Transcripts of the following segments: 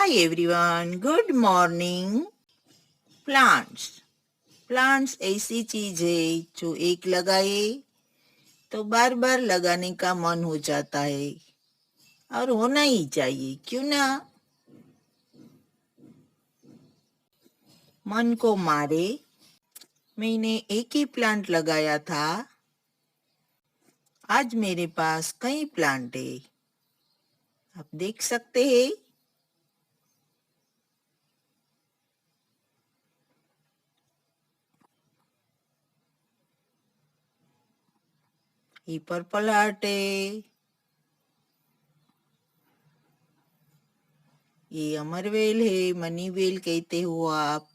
Hi everyone, good morning. Plants plants ऐसी चीज है जो एक लगाए तो बार बार लगाने का मन हो जाता है और होना ही चाहिए, क्यों ना। मन को मारे, मैंने एक ही प्लांट लगाया था। आज मेरे पास कई प्लांट है, आप देख सकते हैं। ये पर्पल हार्ट है, ये अमरवेल है, मनी वेल कहते हो आप।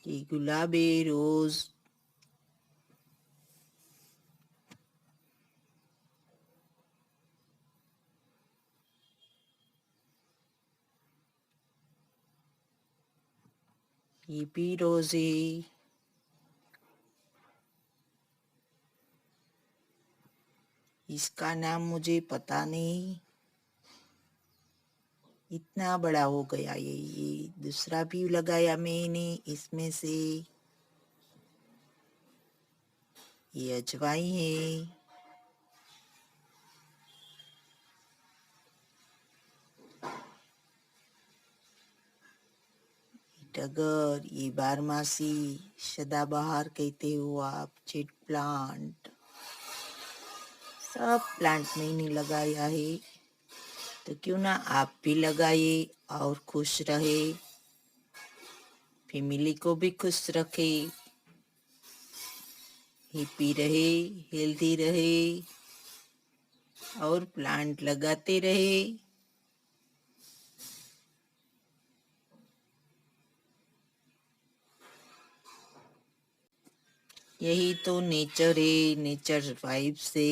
ये गुलाब है, रोज। ये भी रोज है। इसका नाम मुझे पता नहीं, इतना बड़ा हो गया ये दूसरा भी लगाया मैंने इसमें से। ये अजवाइन है। टगर, ये बारमासी सदाबहार कहते हो आप, जेट प्लांट। सब प्लांट मैंने लगाया है, तो क्यों ना आप भी लगाइए और खुश रहे, फैमिली को भी खुश रखे, हैप्पी रहे, हेल्दी रहे और प्लांट लगाते रहे। यही तो नेचर है, नेचर वाइब से।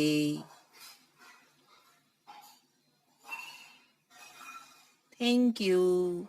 Thank you.